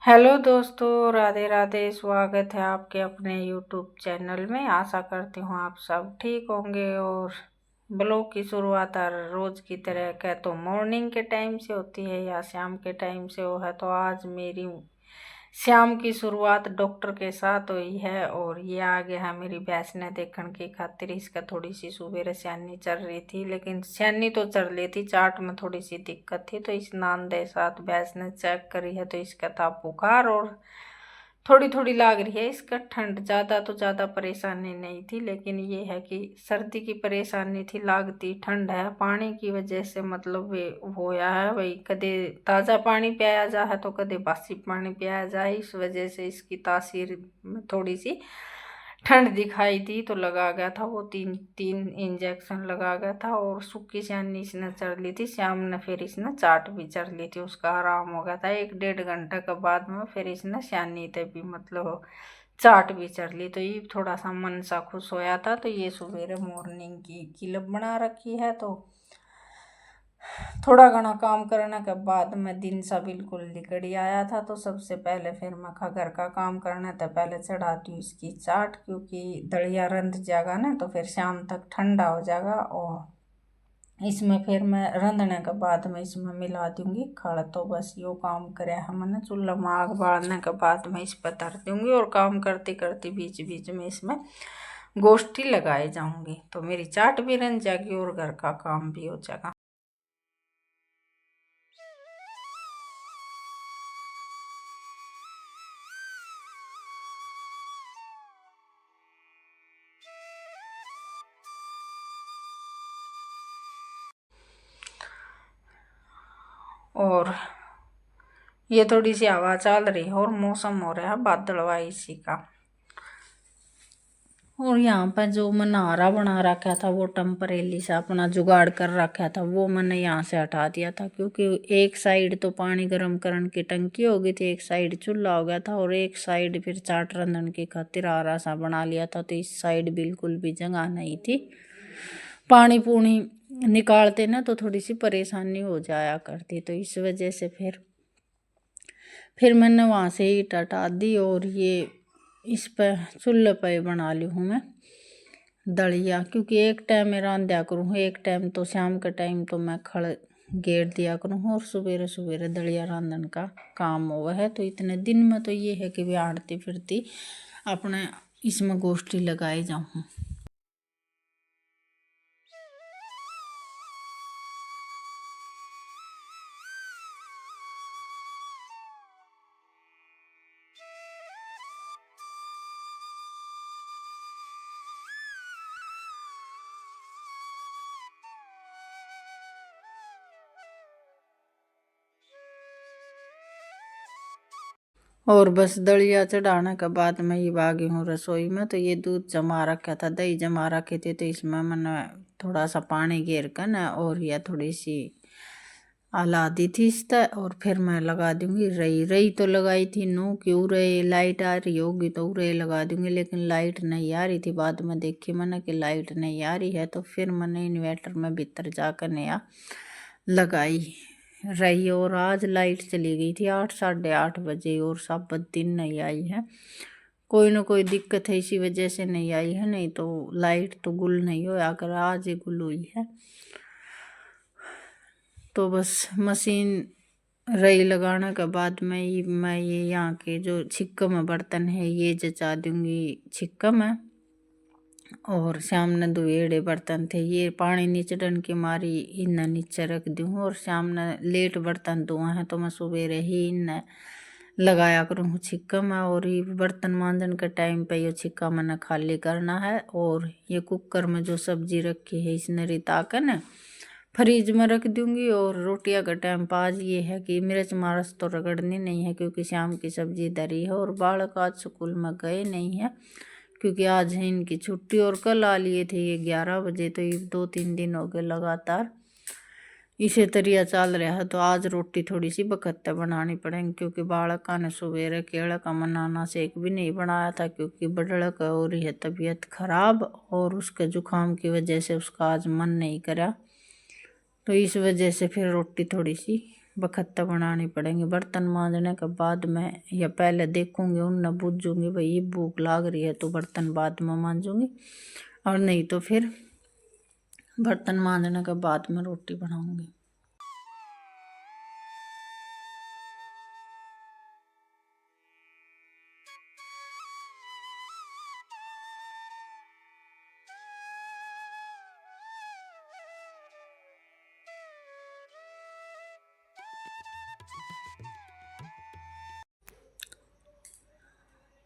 Hello दोस्तों, राधे राधे। स्वागत है आपके अपने यूट्यूब चैनल में। आशा करती हूँ आप सब ठीक होंगे। और ब्लॉग की शुरुआत हर रोज़ की तरह कह तो मॉर्निंग के टाइम से होती है या शाम के टाइम से हो है, तो आज मेरी शाम की शुरुआत डॉक्टर के साथ हुई है। और ये आ गया है मेरी भैंस ने देखने की खातिर। इसका थोड़ी सी सुबह स्यानी चल रही थी, लेकिन स्यानी तो चल रही थी, चाट में थोड़ी सी दिक्कत थी, तो स्नान दे साथ भैंस ने चेक करी है तो इसका था बुखार और थोड़ी थोड़ी लाग रही है इसका ठंड। ज़्यादा तो ज़्यादा परेशानी नहीं थी, लेकिन ये है कि सर्दी की परेशानी थी, लागती ठंड है पानी की वजह से। मतलब वे होया है भाई, कदे ताज़ा पानी पियाया जा है तो कदे बासी पानी पियाया जाए, इस वजह से इसकी तासीर में थोड़ी सी ठंड दिखाई दी। तो लगा गया था वो तीन तीन इंजेक्शन लगा गया था। और सूखी स्यानी इसने चढ़ ली थी, शाम ने फिर इसने चाट भी चढ़ ली थी, उसका आराम हो गया था। 1-1.5 घंटे के बाद में फिर इसने स्यानी थे भी मतलब चाट भी चढ़ ली। तो ये थोड़ा सा मन सा खुश होया था। तो ये सवेरे मॉर्निंग की किलब बना रखी है, तो थोड़ा घना काम करने के बाद में दिन सा बिल्कुल निकड़ी आया था। तो सबसे पहले फिर मैं घर का काम करना था, पहले चढ़ाती हूँ इसकी चाट, क्योंकि दलिया रंध जाएगा ना तो फिर शाम तक ठंडा हो जाएगा। और इसमें फिर मैं रंधने के बाद में इसमें मिला दूंगी खड़। तो बस यो काम करे हमने, चूल्हा में आग बालने के बाद में इस पर धर दूंगी और काम करते करते बीच बीच में इसमें गोश्ती लगाए जाऊंगी। तो मेरी चाट भी रन जाएगी और घर का काम भी हो जाएगा। और ये थोड़ी सी हवा चल रही है और मौसम हो रहा है बादलवाई इसी का। और यहाँ पर जो मनारा बना रखा था वो टेम्परेली से अपना जुगाड़ कर रखा था, वो मैंने यहाँ से हटा दिया था, क्योंकि एक साइड तो पानी गर्म करने की टंकी हो गई थी, एक साइड चूल्हा हो गया था और एक साइड फिर चाट रंधन की खातिर आरा सा बना लिया था। तो इस साइड बिल्कुल भी जगह नहीं थी, पानी पूनी निकालते ना तो थोड़ी सी परेशानी हो जाया करती। तो इस वजह से फिर मैंने वहाँ से ईंट हटा दी और ये इस पर चूल्हे पर बना ली हूँ मैं दलिया। क्योंकि एक टाइम मैं रांधा करूँ, एक टाइम तो शाम के टाइम तो मैं खड़ गेर दिया करूँ और सवेरे सवेरे दलिया रांधन का काम हुआ है। तो इतने दिन में तो ये है कि भी आड़ती फिरती अपने इसमें गोश्ती लगाई जाऊँ। और बस दलिया चढ़ाने के बाद मैं ये आ गई हूँ रसोई में। तो ये दूध जमा रखा था, दही जमा रखे थे, तो इसमें मैंने थोड़ा सा पानी घेर कर ना और यह थोड़ी सी आला दी थी इस तरह। और फिर मैं लगा दूंगी रई। रई तो लगाई थी नू कि उरे लाइट आ रही होगी तो उरे लगा दूंगी, लेकिन लाइट नहीं आ रही थी। बाद में देखी मैंने कि लाइट नहीं आ रही है, तो फिर मैंने इन्वर्टर में भीतर जाकर नया लगाई रही। और आज लाइट चली गई थी 8-8:30 बजे और सब दिन नहीं आई है। कोई ना कोई दिक्कत है, इसी वजह से नहीं आई है, नहीं तो लाइट तो गुल नहीं हो अगर आज ही गुल हुई है। तो बस मशीन रई लगाने के बाद मैं ये यहाँ के जो छिक्का में बर्तन है ये जचा दूंगी छिक्का में। और सामने दुएड़े बर्तन थे, ये पानी नीचे डन की मारी इन्हें नीचे रख दूँ। और सामने लेट बर्तन धोए हैं तो मैं सवेरे ही इन्हें लगाया करूँ छिक्का में। और ये बर्तन मांजन के टाइम पे ये छिक्का मैंने खाली करना है। और ये कुकर में जो सब्जी रखी है इसने रिता कर न फ्रिज में रख दूंगी। और रोटियां का टाइम पर आज ये है कि मिर्च मारस तो रगड़नी नहीं है, क्योंकि शाम की सब्जी धरी है। और बालक आज स्कूल में गए नहीं है, क्योंकि आज है इनकी छुट्टी। और कल आ लिए थे ये 11 बजे, तो ये 2-3 दिन हो गए लगातार इसे तरिया चल रहा है। तो आज रोटी थोड़ी सी बखत्ते बनानी पड़ेगी, क्योंकि बालका ने सवेरे केला का मनाना शेक भी नहीं बनाया था, क्योंकि बड़क हो रही है तबीयत खराब और उसके जुकाम की वजह से उसका आज मन नहीं करा। तो इस वजह से फिर रोटी थोड़ी सी बखत्ता बनानी पड़ेंगी। बर्तन मांजने के बाद में या पहले देखूंगी उन बूझूंगी भाई ये भूख लाग रही है तो बर्तन बाद में मांजूंगी, और नहीं तो फिर बर्तन मांजने के बाद में रोटी बनाऊंगी।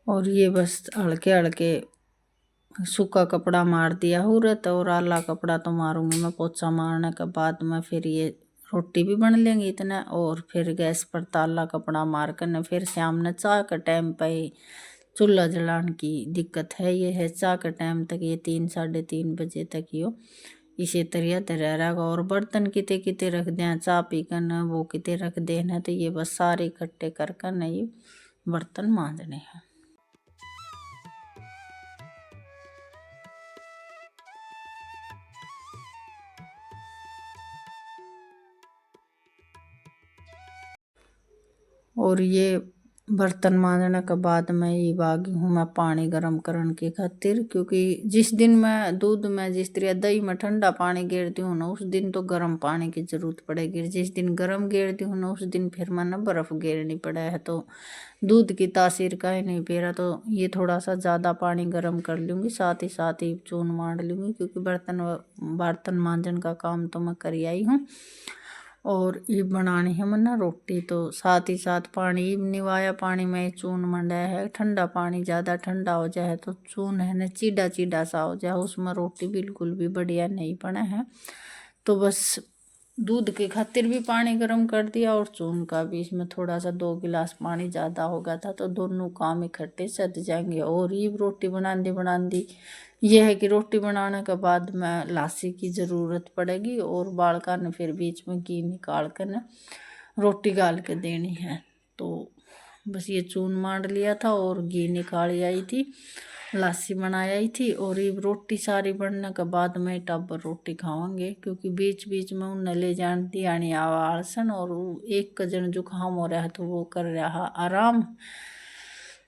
और ये बस हल्के हल्के सूखा कपड़ा मार दिया हुरत, और आला कपड़ा तो मारूंगी मैं पोछा मारने के बाद में। फिर ये रोटी भी बन लेंगी इतना, और फिर गैस पर ताला कपड़ा मार कर न फिर शाम ने चाह के टाइम पे चूल्हा जलाने की दिक्कत है। ये है चाह के टाइम तक ये 3 साढ़े 3 बजे तक यो इसे तरिया तरह रहेगा। और बर्तन किते किते रख दें चाह पी कर न वो किते रख देना, तो ये बस सारे इकट्ठे कर कर न ये बर्तन मांजने हैं। और ये बर्तन मांजने के बाद मैं ये बागी हूँ मैं पानी गर्म करने की खातिर, क्योंकि जिस दिन मैं दूध में जिस तरह दही में ठंडा पानी गेरती हूँ ना उस दिन तो गर्म पानी की ज़रूरत पड़ेगी। जिस दिन गर्म गेरती हूँ ना उस दिन फिर मैंने बर्फ़ गेरनी पड़ा है, तो दूध की तासीर का ही नहीं पेरा। तो ये थोड़ा सा ज़्यादा पानी गर्म कर लूँगी, साथ ही चून मार लूँगी, क्योंकि बर्तन मांजन का काम तो मैं कर आई हूँ। और ये बनानी है मैंने रोटी, तो साथ ही साथ पानी निवाया पानी में चून मंडाया है। ठंडा पानी ज़्यादा ठंडा हो जाए तो चून है ना चीडा चीडा सा हो जाए, उसमें रोटी बिल्कुल भी बढ़िया नहीं बने है। तो बस दूध के खातिर भी पानी गर्म कर दिया और चून का भी, इसमें थोड़ा सा 2 गिलास पानी ज़्यादा हो गया था, तो दोनों काम इकट्ठे सध जाएंगे। और ये रोटी बनाती यह है कि रोटी बनाने के बाद में लासी की ज़रूरत पड़ेगी, और बालका ने फिर बीच में घी निकाल कर न रोटी गाल के देनी है। तो बस ये चून मार लिया था और घी निकाल आई थी, लासी बनाई थी। और ये रोटी सारी बनने के बाद में टब्बर रोटी खावांगे, क्योंकि बीच बीच में उन्हें ले जानती आनी आवासन, और एक जन जुकाम हो रहा है तो वो कर रहा आराम।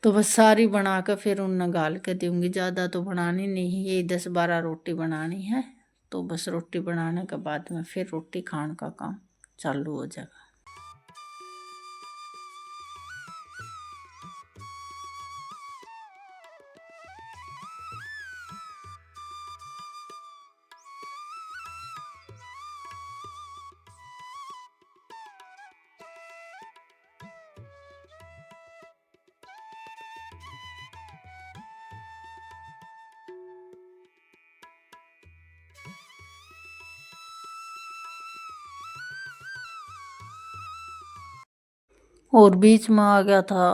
तो बस सारी बना कर फिर उन्हें गाल के दूंगी। ज़्यादा तो बनानी नहीं, ये 10-12 रोटी बनानी है। तो बस रोटी बनाने के बाद में फिर रोटी खाने का काम चालू हो जाएगा। और बीच में आ गया था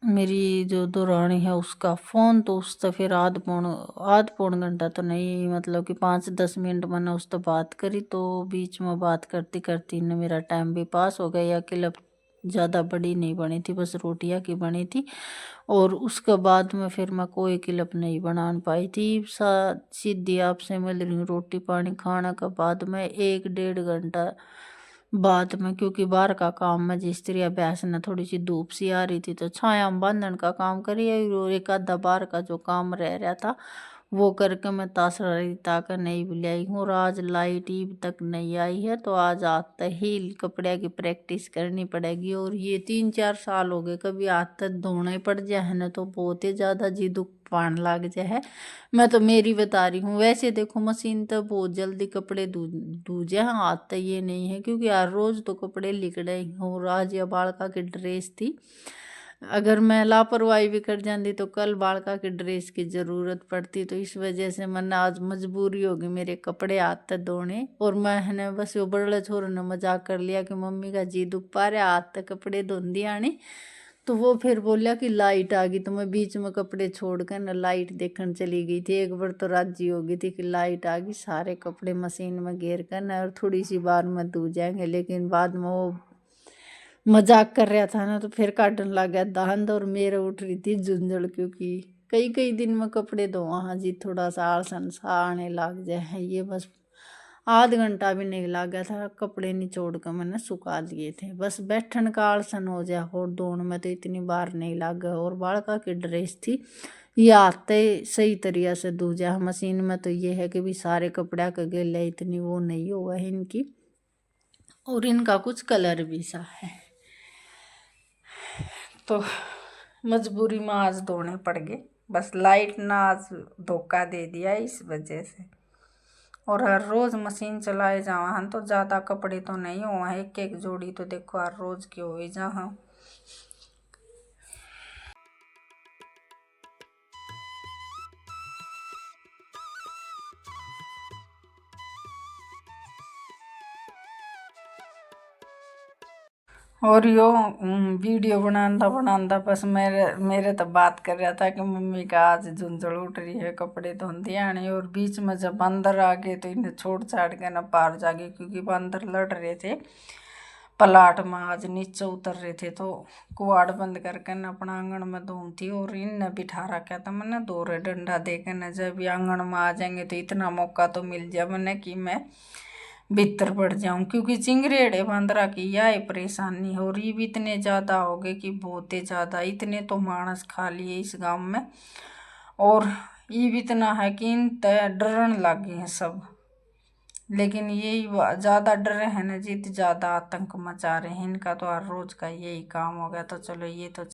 मेरी जो दुरानी है उसका फ़ोन, तो उससे फिर आध पौन घंटा तो नहीं, मतलब कि 5-10 मिनट मैंने उससे बात करी। तो बीच में बात करती करती ने मेरा टाइम भी पास हो गया। या किलब ज़्यादा बड़ी नहीं बनी थी, बस रोटियां की बनी थी। और उसके बाद में फिर मैं कोई किलब नहीं बना पाई थी। सीधी आपसे मिल रही हूँ रोटी पानी खाने के बाद में 1-1.5 घंटा बाद में, क्योंकि बाहर का काम में जिस तरह भैंस ने थोड़ी सी धूप सी आ रही थी तो छाया में बांधने का काम करिए, और एक आधा बाहर का जो काम रह रहा था वो करके मैं तासरा ताकर नहीं बुलाई हूँ। और आज लाइट ईब तक नहीं आई है, तो आज आते ही कपड़े की प्रैक्टिस करनी पड़ेगी। और ये 3-4 साल हो गए कभी हाथ तक धोने पड़ जाए है ना, तो बहुत ही ज़्यादा जी दुख पान लग जाए है। मैं तो मेरी बता रही हूँ, वैसे देखो मशीन तो बहुत जल्दी कपड़े धूजे हैं, हाथ तो ये नहीं है, क्योंकि हर रोज़ तो कपड़े लिकड़े ही हूँ। और आज या बालका की ड्रेस थी, अगर मैं लापरवाही भी कर जाती तो कल बालका की ड्रेस की ज़रूरत पड़ती। तो इस वजह से मैंने आज मजबूरी होगी मेरे कपड़े हाथ तक धोने। और मैंने बस वो बड़े छोरे ने मजाक कर लिया कि मम्मी का जी दुख पा रहा हाथ तक कपड़े धोंदी आनी। तो वो फिर बोलिया कि लाइट आ गई, तो मैं बीच में कपड़े छोड़कर ना लाइट देखने चली गई थी। एक बार तो राजी हो गई थी कि लाइट आ गई, सारे कपड़े मशीन में घेर कर ना और थोड़ी सी बार में धो जाएंगे। लेकिन बाद में वो मजाक कर रहा था ना, तो फिर काटने लग गया दांत, और मेरे उठ रही थी झुंझुड़, क्योंकि कई दिन में कपड़े धोवा हाँ जी थोड़ा सा आलसन सा आने लग जाए। ये बस आध घंटा भी नहीं लगा था, कपड़े निचोड़ कर मैंने सुखा दिए थे। बस बैठन का आलसन हो जाए और दौड़ में तो इतनी बार नहीं लगा। और बालका की ड्रेस थी ये आते सही तरीके से दूजा। मशीन में तो ये है कि भी सारे कपड़ा का गेले इतनी वो नहीं हुआ है इनकी, और इनका कुछ कलर भी सा है, तो मजबूरी में आज धोने पड़ गए। बस लाइट ना आज धोखा दे दिया इस वजह से। और हर रोज़ मशीन चलाए जावा हम तो ज़्यादा कपड़े तो नहीं हुआ है, एक एक जोड़ी तो देखो हर रोज़ की हो जा। हाँ और यो वीडियो बनांदा बस मेरे तो बात कर रहा था कि मम्मी का आज झुंझुल उठ रही है, कपड़े धोंदी आने। और बीच में जब बंदर आ गए तो इन्हें छोड़ छाड़ के ना पार जागे, क्योंकि बंदर लड़ रहे थे प्लाट में, आज नीचे उतर रहे थे। तो कुआड़ बंद करके न अपना आंगन में धोती और इन बिठा रखा था मैंने दोरे डंडा दे के न। जब भी आंगन में आ जाएंगे तो इतना मौका तो मिल जाए मैंने कि मैं भीतर पड़ जाऊं, क्योंकि चिंगरेड़े बंदरा की यह परेशानी हो रही भी इतने ज़्यादा हो गए कि बहुत ही ज़्यादा। इतने तो मानस खा लिए इस गांव में, और ये भी इतना है कि इन डरन लगे हैं सब। लेकिन यही ज़्यादा डर है ना जित ज़्यादा आतंक मचा रहे हैं इनका, तो हर रोज़ का यही काम हो गया। तो चलो ये तो